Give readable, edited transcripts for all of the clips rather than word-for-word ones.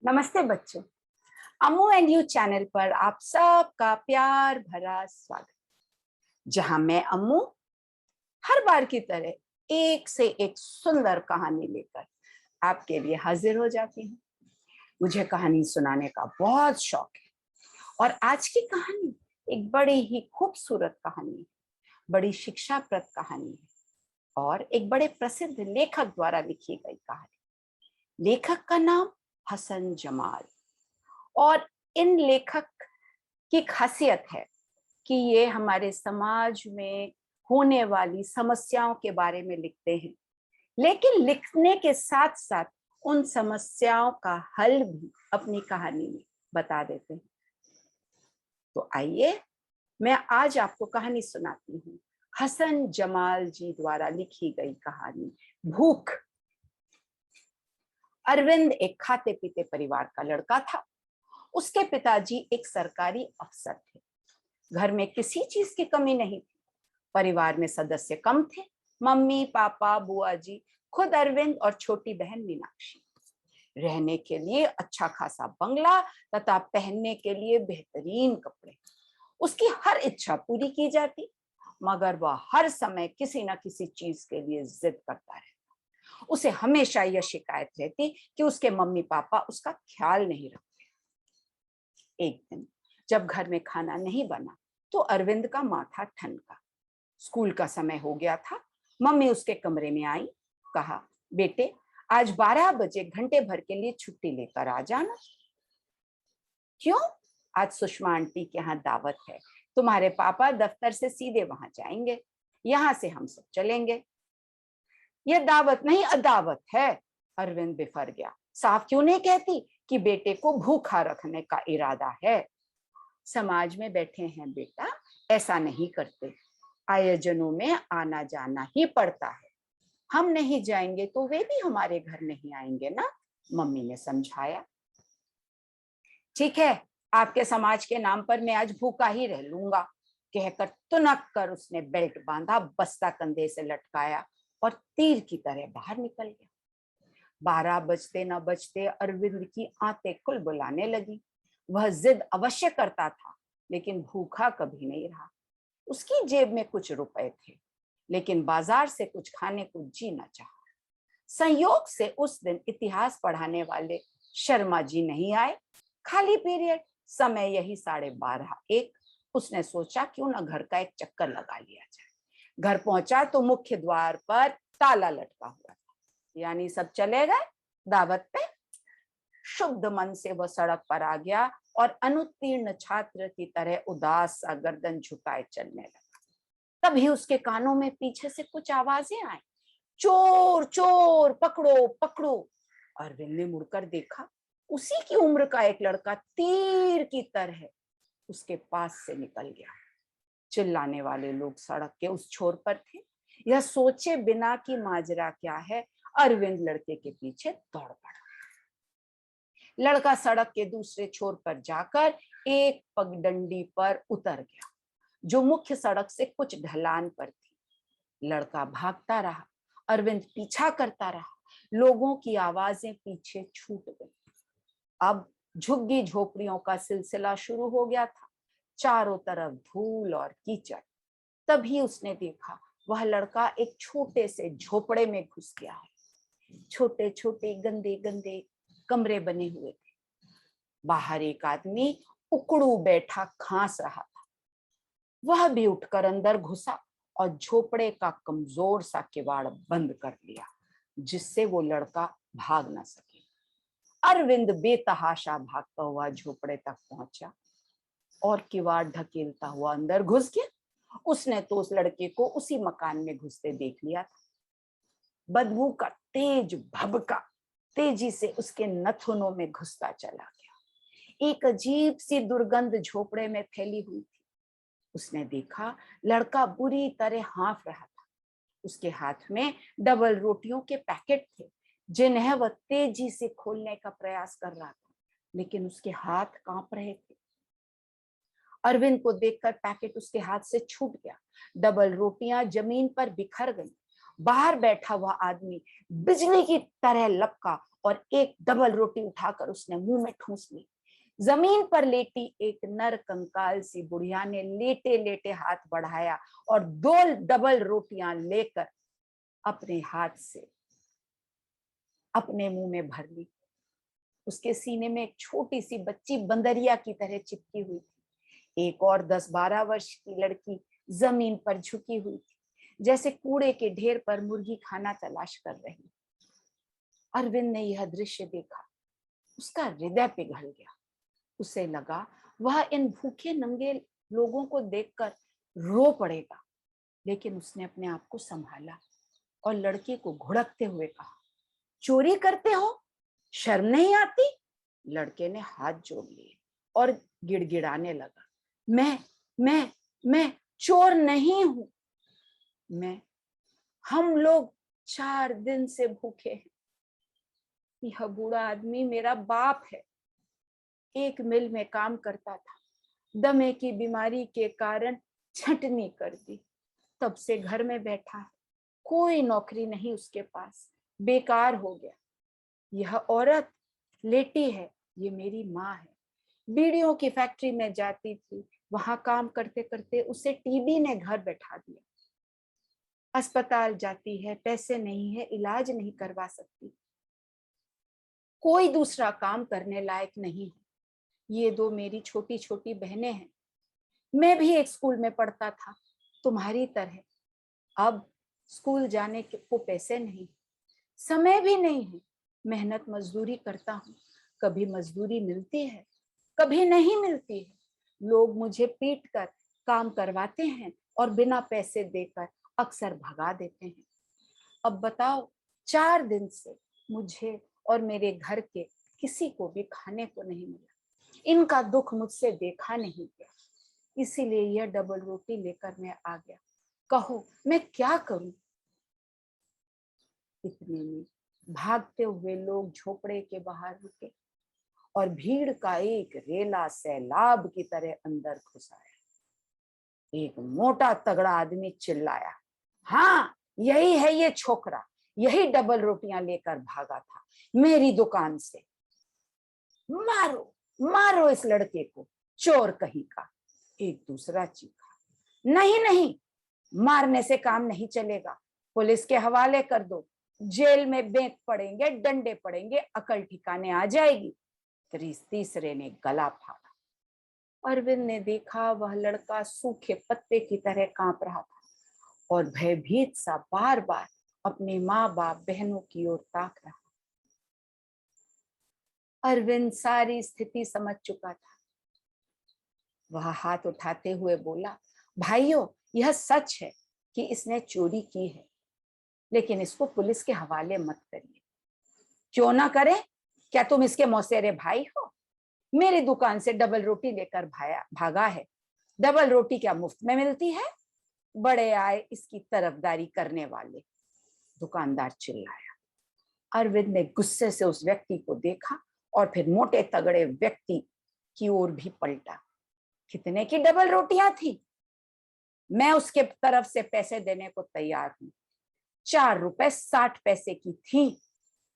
नमस्ते बच्चों। अम्मू and you channel पर आप सबका प्यार भरा स्वागत। जहां मैं अम्मू हर बार की तरह एक से एक सुंदर कहानी लेकर आपके लिए हाजिर हो जाती हूँ। मुझे कहानी सुनाने का बहुत शौक है और आज की कहानी एक बड़ी ही खूबसूरत कहानी है, बड़ी शिक्षाप्रद कहानी है और एक बड़े प्रसिद्ध लेखक द्वारा लिखी गई कहानी। लेखक का नाम हसन जमाल। और इन लेखक की खासियत है कि ये हमारे समाज में होने वाली समस्याओं के बारे में लिखते हैं, लेकिन लिखने के साथ साथ उन समस्याओं का हल भी अपनी कहानी में बता देते हैं। तो आइए मैं आज आपको कहानी सुनाती हूँ, हसन जमाल जी द्वारा लिखी गई कहानी भूख। अरविंद एक खाते पीते परिवार का लड़का था। उसके पिताजी एक सरकारी अफसर थे। घर में किसी चीज की कमी नहीं थी। परिवार में सदस्य कम थे, मम्मी पापा बुआ जी, खुद अरविंद और छोटी बहन मीनाक्षी। रहने के लिए अच्छा खासा बंगला तथा पहनने के लिए बेहतरीन कपड़े। उसकी हर इच्छा पूरी की जाती, मगर वह हर समय किसी न किसी चीज के लिए जिद करता रहता। उसे हमेशा यह शिकायत रहती कि उसके मम्मी पापा उसका ख्याल नहीं रखते। एक दिन जब घर में खाना नहीं बना तो अरविंद का माथा ठनका। स्कूल का समय हो गया था। मम्मी उसके कमरे में आई, कहा, बेटे आज 12 बजे घंटे भर के लिए छुट्टी लेकर आ जाना। क्यों? आज सुषमा आंटी के यहाँ दावत है। तुम्हारे पापा दफ्तर से सीधे वहां जाएंगे, यहाँ से हम सब चलेंगे। ये दावत नहीं अदावत है। अरविंद बिफर गया। साफ क्यों नहीं कहती कि बेटे को भूखा रखने का इरादा है? समाज में बैठे हैं बेटा, ऐसा नहीं करते। आयोजनों में आना जाना ही पड़ता है। हम नहीं जाएंगे तो वे भी हमारे घर नहीं आएंगे ना, मम्मी ने समझाया। ठीक है, आपके समाज के नाम पर मैं आज भूखा ही रह लूंगा, कहकर तुनक कर उसने बेल्ट बांधा, बस्ता कंधे से लटकाया और तीर की तरह बाहर निकल गया। 12 बजते न बजते अरविंद की आंतें कुल बुलाने लगी। वह जिद अवश्य करता था, लेकिन भूखा कभी नहीं रहा। उसकी जेब में कुछ रुपए थे, लेकिन बाजार से कुछ खाने को जी न चाहा। संयोग से उस दिन इतिहास पढ़ाने वाले शर्मा जी नहीं आए। खाली पीरियड, समय यही 12:30 1। उसने सोचा क्यों न घर का एक चक्कर लगा लिया जाए। घर पहुंचा तो मुख्य द्वार पर ताला लटका हुआ था, यानी सब चले गए दावत पे। शुद्ध मन से वह सड़क पर आ गया और अनुत्तीर्ण छात्र की तरह उदास सा गर्दन झुकाए चलने लगा। तभी उसके कानों में पीछे से कुछ आवाजें आई, चोर चोर, पकड़ो पकड़ो। अरविंद ने मुड़कर देखा। उसी की उम्र का एक लड़का तीर की तरह उसके पास से निकल गया। चिल्लाने वाले लोग सड़क के उस छोर पर थे। यह सोचे बिना कि माजरा क्या है, अरविंद लड़के के पीछे दौड़ पड़ा। लड़का सड़क के दूसरे छोर पर जाकर एक पगडंडी पर उतर गया, जो मुख्य सड़क से कुछ ढलान पर थी। लड़का भागता रहा, अरविंद पीछा करता रहा। लोगों की आवाजें पीछे छूट गई। अब झुग्गी झोपड़ियों का सिलसिला शुरू हो गया था। चारों तरफ धूल और कीचड़। तभी उसने देखा वह लड़का एक छोटे से झोपड़े में घुस गया है। छोटे छोटे गंदे गंदे कमरे बने हुए थे। बाहर एक आदमी उकड़ू बैठा खांस रहा था। वह भी उठकर अंदर घुसा और झोपड़े का कमजोर सा किवाड़ बंद कर लिया, जिससे वो लड़का भाग न सके। अरविंद बेतहाशा भागता हुआ झोपड़े तक पहुंचा और किवाड़ ढकेलता हुआ अंदर घुस गया। उसने तो उस लड़के को उसी मकान में घुसते देख लिया था। बदबू का तेज भभका तेजी से उसके नथुनों में घुसता चला गया। एक अजीब सी दुर्गंध झोपड़े में फैली हुई थी। उसने देखा लड़का बुरी तरह हाँफ रहा था। उसके हाथ में डबल रोटियों के पैकेट थे, जिन्हें वह तेजी से खोलने का प्रयास कर रहा था, लेकिन उसके हाथ कांप रहे थे। अरविंद को देखकर पैकेट उसके हाथ से छूट गया। डबल रोटियां जमीन पर बिखर गईं बाहर बैठा हुआ आदमी बिजली की तरह लपका और एक डबल रोटी उठाकर उसने मुंह में ठूंस ली। जमीन पर लेटी एक नर कंकाल सी बुढ़िया ने लेटे लेटे हाथ बढ़ाया और 2 डबल रोटियां लेकर अपने हाथ से अपने मुंह में भर ली। उसके सीने में एक छोटी सी बच्ची बंदरिया की तरह चिपकी हुई थी। एक और 10-12 वर्ष की लड़की जमीन पर झुकी हुई थी, जैसे कूड़े के ढेर पर मुर्गी खाना तलाश कर रही। अरविंद ने यह दृश्य देखा, उसका हृदय पिघल गया। उसे लगा वह इन भूखे नंगे लोगों को देखकर रो पड़ेगा, लेकिन उसने अपने आप को संभाला और लड़के को घुड़कते हुए कहा, चोरी करते हो, शर्म नहीं आती? लड़के ने हाथ जोड़ लिए और गिड़गिड़ाने लगा, मैं चोर नहीं हूं। हम लोग 4 दिन से भूखे हैं। यह बूढ़ा आदमी मेरा बाप है। एक मिल में काम करता था, दमे की बीमारी के कारण छंटनी कर दी, तब से घर में बैठा है, कोई नौकरी नहीं उसके पास, बेकार हो गया। यह औरत लेटी है, ये मेरी माँ है। बीड़ियों की फैक्ट्री में जाती थी, वहां काम करते करते उसे टीबी ने घर बैठा दिया। अस्पताल जाती है, पैसे नहीं है, इलाज नहीं करवा सकती, कोई दूसरा काम करने लायक नहीं है। ये 2 मेरी छोटी छोटी बहनें हैं। मैं भी एक स्कूल में पढ़ता था तुम्हारी तरह। अब स्कूल जाने को पैसे नहीं, समय भी नहीं है। मेहनत मजदूरी करता हूँ, कभी मजदूरी मिलती है, कभी नहीं मिलती है। लोग मुझे पीट कर काम करवाते हैं और बिना पैसे देकर अक्सर भगा देते हैं। अब बताओ, 4 दिन से मुझे और मेरे घर के किसी को भी खाने को नहीं मिला। इनका दुख मुझसे देखा नहीं गया, इसीलिए यह डबल रोटी लेकर मैं आ गया। कहो मैं क्या करूं? इतने में भागते हुए लोग झोपड़े के बाहर रुके और भीड़ का एक रेला सैलाब की तरह अंदर घुस आया। एक मोटा तगड़ा आदमी चिल्लाया, हाँ यही है ये छोकरा, यही डबल रोटियां लेकर भागा था मेरी दुकान से। मारो मारो इस लड़के को, चोर कहीं का। एक दूसरा चीखा, नहीं नहीं, मारने से काम नहीं चलेगा, पुलिस के हवाले कर दो, जेल में बेंत पड़ेंगे, डंडे पड़ेंगे, अकल ठिकाने आ जाएगी। तीसरे ने गला फाड़ा। अरविंद ने देखा वह लड़का सूखे पत्ते की तरह कांप रहा था और भयभीत सा बार बार अपने माँ बाप बहनों की ओर ताक रहा। अरविंद सारी स्थिति समझ चुका था। वह हाथ उठाते हुए बोला, भाइयों यह सच है कि इसने चोरी की है, लेकिन इसको पुलिस के हवाले मत करिए। क्यों ना करें? क्या तुम इसके मौसेरे भाई हो? मेरी दुकान से डबल रोटी लेकर भागा है। डबल रोटी क्या मुफ्त में मिलती है? बड़े आए इसकी तरफदारी करने वाले, दुकानदार चिल्लाया। अरविंद ने गुस्से से उस व्यक्ति को देखा और फिर मोटे तगड़े व्यक्ति की ओर भी पलटा। कितने की डबल रोटियां थी? मैं उसके तरफ से पैसे देने को तैयार हूं। 4 रुपए 60 पैसे की थी।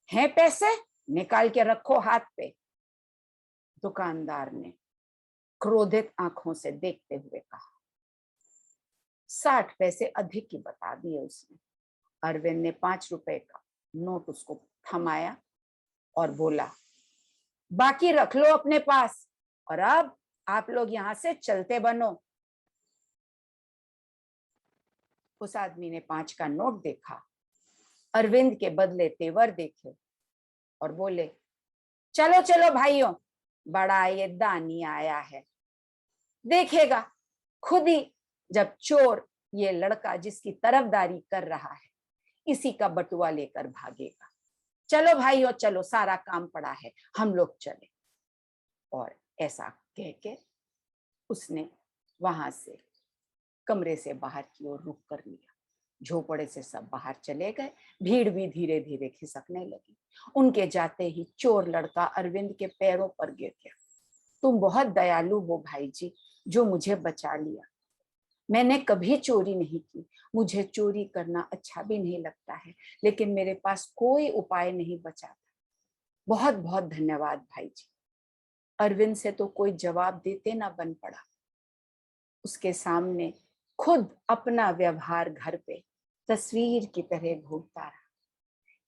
हैं पैसे? निकाल के रखो हाथ पे, दुकानदार ने क्रोधित आंखों से देखते हुए कहा। 60 पैसे अधिक की बता दिए उसने। अरविंद ने 5 रुपए का नोट उसको थमाया और बोला, बाकी रख लो अपने पास, और अब आप लोग यहां से चलते बनो। उस आदमी ने 5 का नोट देखा, अरविंद के बदले तेवर देखे और बोले, चलो चलो भाइयों, बड़ा ये दानी आया है, देखेगा खुद ही जब चोर ये लड़का जिसकी तरफदारी कर रहा है इसी का बटुआ लेकर भागेगा। चलो भाइयों चलो, सारा काम पड़ा है, हम लोग चले। और ऐसा कह के उसने वहां से कमरे से बाहर की ओर रुख कर लिया। झोपड़े से सब बाहर चले गए। भीड़ भी धीरे धीरे खिसकने लगी। उनके जाते ही चोर लड़का अरविंद के पैरों पर गिर गया। तुम बहुत दयालु हो भाई जी, जो मुझे बचा लिया। मैंने कभी चोरी नहीं की, मुझे चोरी करना अच्छा भी नहीं लगता है, लेकिन मेरे पास कोई उपाय नहीं बचा था। बहुत बहुत धन्यवाद भाई जी। अरविंद से तो कोई जवाब देते ना बन पड़ा। उसके सामने खुद अपना व्यवहार घर पे तस्वीर की तरह घूमता रहा।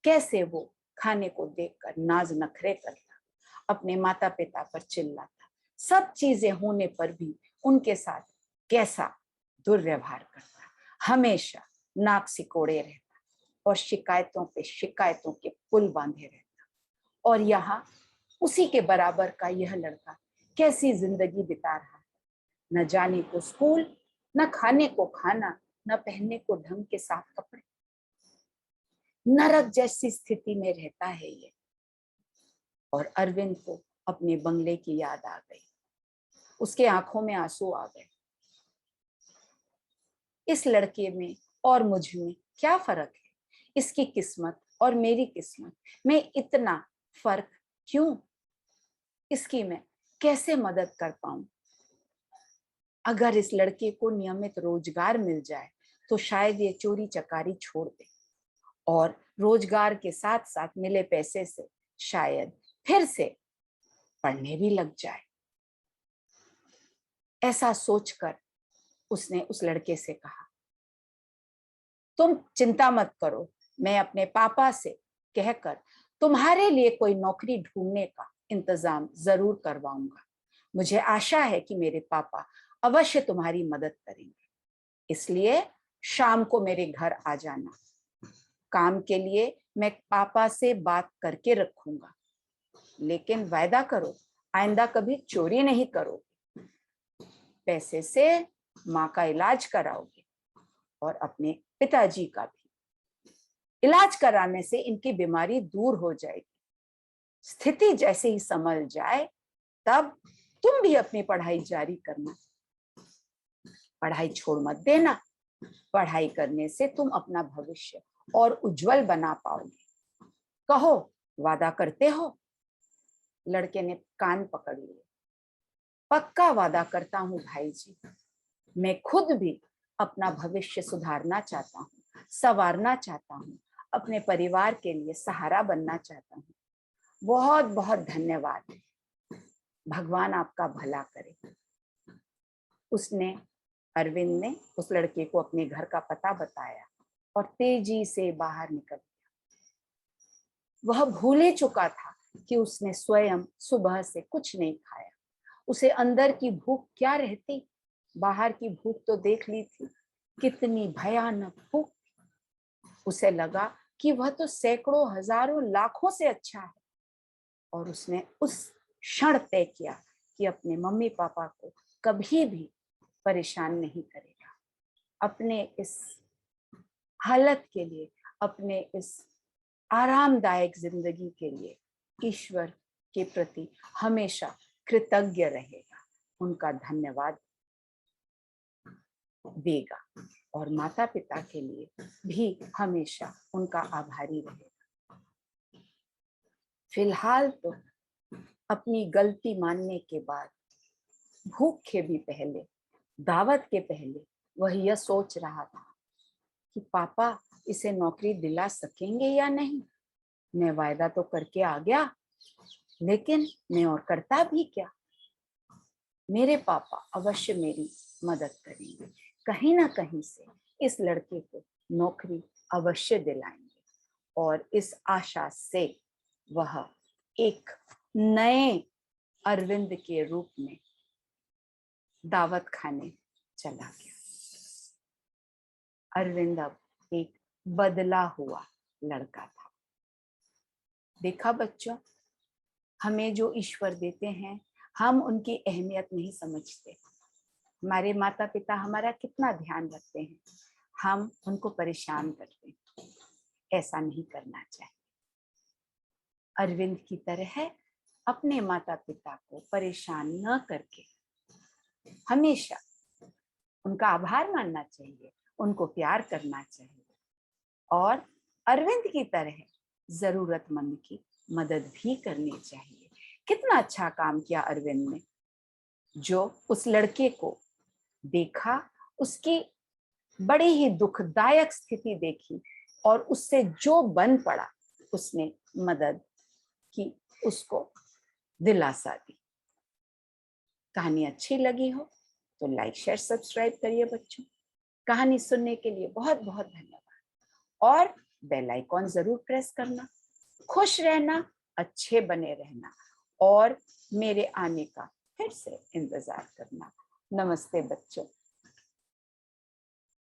कैसे वो खाने को देखकर नाज नखरे करता, अपने माता पिता पर चिल्लाता, सब चीजें होने पर भी उनके साथ कैसा दुर्व्यवहार करता, हमेशा नाक सिकोड़े रहता और शिकायतों पे शिकायतों के पुल बांधे रहता। और यहाँ उसी के बराबर का यह लड़का कैसी जिंदगी बिता रहा है, न जाने को स्कूल, न खाने को खाना, न पहनने को ढंग के साफ कपड़े। नरक जैसी स्थिति में रहता है ये। और अरविंद को अपने बंगले की याद आ गई, उसके आंखों में आंसू आ गए। इस लड़के में और मुझ में क्या फर्क है, इसकी किस्मत और मेरी किस्मत में इतना फर्क क्यों, इसकी मैं कैसे मदद कर पाऊं। अगर इस लड़के को नियमित रोजगार मिल जाए तो शायद ये चोरी चकारी छोड़ दे और रोजगार के साथ साथ मिले पैसे से शायद फिर से पढ़ने भी लग जाए। ऐसा सोचकर उसने उस लड़के से कहा, तुम चिंता मत करो, मैं अपने पापा से कहकर तुम्हारे लिए कोई नौकरी ढूंढने का इंतजाम जरूर करवाऊंगा। मुझे आशा है कि मेरे पापा अवश्य तुम्हारी मदद करेंगे, इसलिए शाम को मेरे घर आ जाना। काम के लिए मैं पापा से बात करके रखूंगा, लेकिन वायदा करो आइंदा कभी चोरी नहीं करोगे। पैसे से माँ का इलाज कराओगे और अपने पिताजी का भी। इलाज कराने से इनकी बीमारी दूर हो जाएगी। स्थिति जैसे ही संभल जाए तब तुम भी अपनी पढ़ाई जारी करना। पढ़ाई छोड़ मत देना, पढ़ाई करने से तुम अपना भविष्य और उज्जवल बना पाओगे। कहो, वादा करते हो? लड़के ने कान पकड़ लिए। पक्का वादा करता हूं भाई जी, मैं खुद भी अपना भविष्य सुधारना चाहता हूँ, संवारना चाहता हूँ, अपने परिवार के लिए सहारा बनना चाहता हूँ। बहुत बहुत धन्यवाद, भगवान आपका भला करे। अरविंद ने उस लड़के को अपने घर का पता बताया और तेजी से बाहर निकल गया। वह भूल ही चुका था कि उसने स्वयं सुबह से कुछ नहीं खाया। उसे अंदर की भूख क्या रहती, बाहर की भूख तो देख ली थी, कितनी भयानक भूख। उसे लगा कि वह तो सैकड़ों हजारों लाखों से अच्छा है और उसने उस क्षण तय किया कि अपने मम्मी पापा को कभी भी परेशान नहीं करेगा। अपने इस हालत के लिए, अपने इस आरामदायक जिंदगी के लिए ईश्वर के प्रति हमेशा कृतज्ञ रहेगा, उनका धन्यवाद देगा और माता पिता के लिए भी हमेशा उनका आभारी रहेगा। फिलहाल तो अपनी गलती मानने के बाद, भूख के भी पहले, दावत के पहले वह यह सोच रहा था कि पापा इसे नौकरी दिला सकेंगे या नहीं। मैं वायदा तो करके आ गया, लेकिन मैं और करता भी क्या। मेरे पापा अवश्य मेरी मदद करेंगे, कहीं ना कहीं से इस लड़के को नौकरी अवश्य दिलाएंगे और इस आशा से वह एक नए अरविंद के रूप में दावत खाने चला गया। अरविंद अब एक बदला हुआ लड़का था। देखा बच्चों, हमें जो ईश्वर देते हैं हम उनकी अहमियत नहीं समझते। हमारे माता पिता हमारा कितना ध्यान रखते हैं, हम उनको परेशान करते हैं। ऐसा नहीं करना चाहिए। अरविंद की तरह अपने माता पिता को परेशान न करके हमेशा उनका आभार मानना चाहिए, उनको प्यार करना चाहिए और अरविंद की तरह जरूरतमंद की मदद भी करनी चाहिए। कितना अच्छा काम किया अरविंद ने, जो उस लड़के को देखा उसकी बड़ी ही दुखदायक स्थिति देखी और उससे जो बन पड़ा उसने मदद की, उसको दिलासा दी। कहानी अच्छी लगी हो तो लाइक शेयर सब्सक्राइब करिए बच्चों। कहानी सुनने के लिए बहुत बहुत धन्यवाद और बेल आइकॉन जरूर प्रेस करना। खुश रहना, अच्छे बने रहना और मेरे आने का फिर से इंतजार करना। नमस्ते बच्चों।